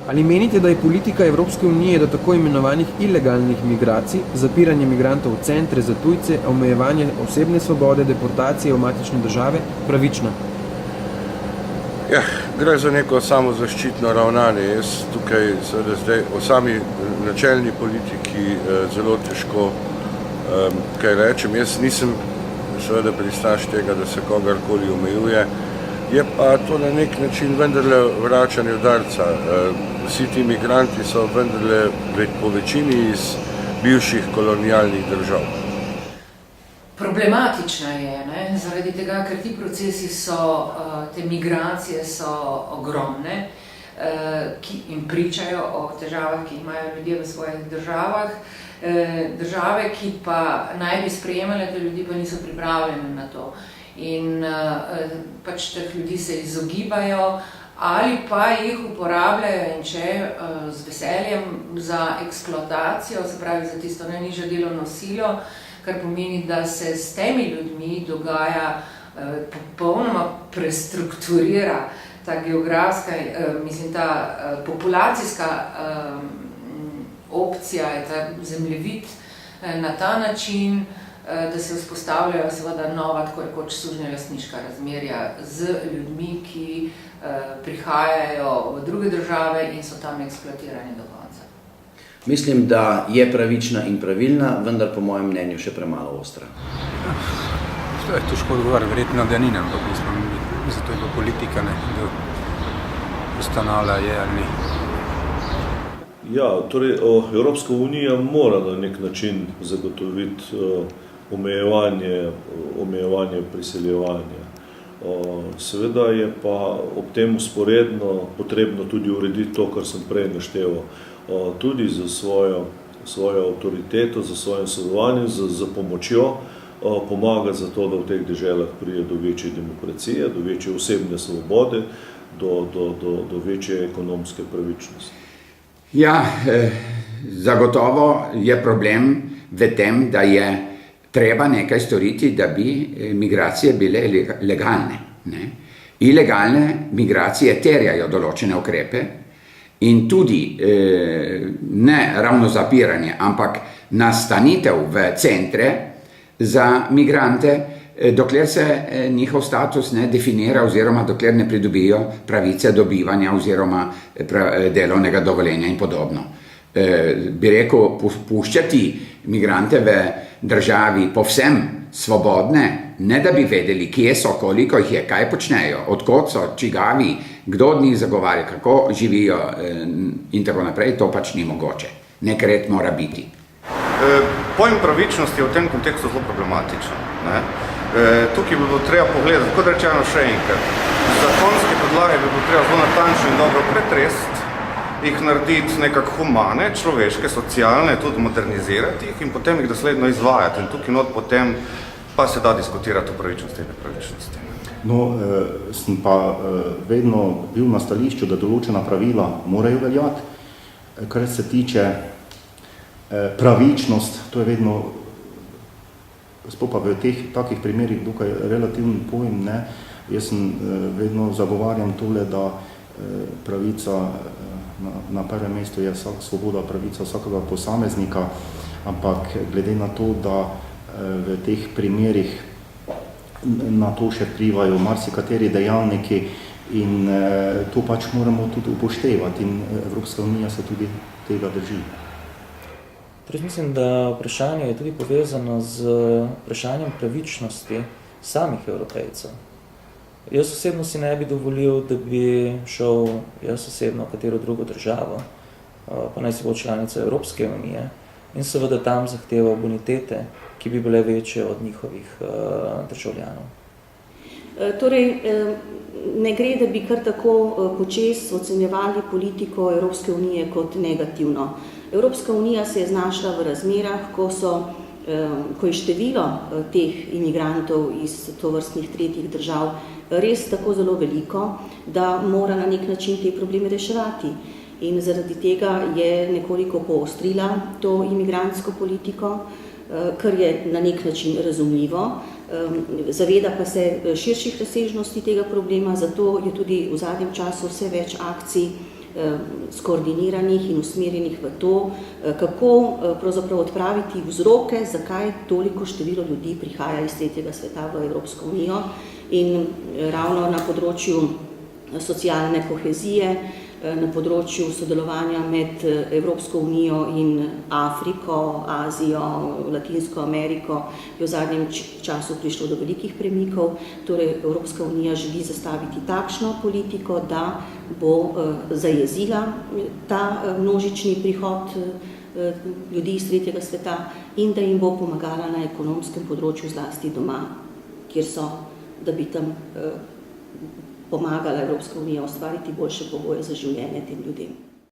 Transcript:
Ali menite, da je politika Evropske unije do tako imenovanih ilegalnih migracij, zapiranje migrantov v centre za tujce, omejevanje osebne svobode, deportacije v matične države pravična? Ja, gre za neko samozaščitno ravnanje. Jaz tukaj seveda zdaj o sami načelni politiki zelo težko kaj rečem. Jaz nisem seveda pristaš tega, da se kogarkoli omejuje. Je pa to na nek način vendarle vračanje udarca. Vsi ti migranti so vendarle po večini iz bivših kolonialnih držav. Problematična je, zaradi tega, ker ti procesi so, te migracije so ogromne, ki jim pričajo o težavah, ki imajo ljudje v svojih državah. Države, ki pa naj bi sprejemale te ljudi, pa niso pripravljene na to. In pač teh ljudi se izogibajo ali pa jih uporabljajo in če z veseljem za eksploatacijo, se pravi za tisto najnižjo delovno silo, kar pomeni, da se s temi ljudmi dogaja popolnoma prestrukturira ta geografska, ta populacijska opcija, ta zemljevid na ta način, da se vzpostavljajo seveda nova, tako rekoč sužnjelastniška razmerja z ljudmi, ki prihajajo v druge države in so tam eksploatirani do konca. Mislim, da je pravična in pravilna, vendar po mojem mnenju še premalo ostra. To je težko odgovarjati, verjetno da ni, ampak zato je pa politika, da ustanavlja je ali ni. Ja, torej Evropska unija mora na nek način zagotoviti omejevanje priseljevanja. Seveda je pa ob tem usporedno potrebno tudi urediti to, kar sem prej našteval, tudi za svojo avtoriteto, za svojim sodelovanjem, za pomočjo pomaga za to, da v teh deželah pride do večje demokracije, do večje osebne svobode, do večje ekonomske pravičnosti. Ja, zagotovo je problem v tem, da je treba nekaj storiti, da bi migracije bile legalne. Ilegalne migracije terjajo določene ukrepe in tudi ne ravno zapiranje, ampak nastanitev v centre za migrante, dokler se njihov status ne definira oziroma dokler ne pridobijo pravice dobivanja oziroma delovnega dovoljenja in podobno. Bi rekel, puščati migrante v državi povsem svobodne, ne da bi vedeli, kje so, koliko jih je, kaj počnejo, odkot so, čigavi, kdo od njih zagovarja, kako živijo in tako naprej, to pač ni mogoče. Nek red mora biti. Pojem pravičnosti je v tem kontekstu zelo problematičen. Tukaj bi bilo treba pogledati, kot rečeno še enkrat, zakonske podlage bi bilo treba zelo natančno in dobro pretresti, jih narediti nekako humane, človeške, socialne, tudi modernizirati jih in potem jih dosledno izvajati. In tukaj not potem pa se da diskutirati o pravičnosti in nepravičnosti. No, sem pa vedno bil na stališču, da določena pravila morajo veljati. Kar se tiče pravičnost, to je vedno, sploh pa v takih primerih dokaj relativen pojem, ne. Jaz sem vedno zagovarjam tole, da pravica na prvem mestu je svoboda, pravica vsakega posameznika, ampak glede na to, da v teh primerih na to še vplivajo marsikateri dejavniki in to pač moramo tudi upoštevati in Evropska unija se tudi tega drži. Torej, mislim, da vprašanje je tudi povezano z vprašanjem pravičnosti samih Evropejcev. Jaz osebno si ne bi dovolil, da bi šel jaz osebno v katero drugo državo, pa naj si bo članica Evropske unije, in seveda tam zahteval bonitete, ki bi bile večje od njihovih državljanov. Torej, ne gre, da bi kar tako počez ocenjevali politiko Evropske unije kot negativno. Evropska unija se je znašla v razmerah, ko je število teh imigrantov iz tovrstnih tretjih držav res tako zelo veliko, da mora na nek način te probleme reševati. In zaradi tega je nekoliko poostrila to imigrantsko politiko, kar je na nek način razumljivo. Zaveda pa se širših razsežnosti tega problema, zato je tudi v zadnjem času vse več akcij skoordiniranih in usmerjenih v to, kako pravzaprav odpraviti vzroke, zakaj toliko število ljudi prihaja iz tretjega sveta v Evropsko unijo in ravno na področju socialne kohezije, na področju sodelovanja med Evropsko unijo in Afriko, Azijo, Latinsko Ameriko je v zadnjem času prišlo do velikih premikov. Torej, Evropska unija želi zastaviti takšno politiko, da bo zajezila ta množični prihod ljudi iz tretjega sveta in da jim bo pomagala na ekonomskem področju zlasti doma, kjer so, da bi tam pomagala Evropska unija ustvariti boljše pogoje za življenje tem ljudem.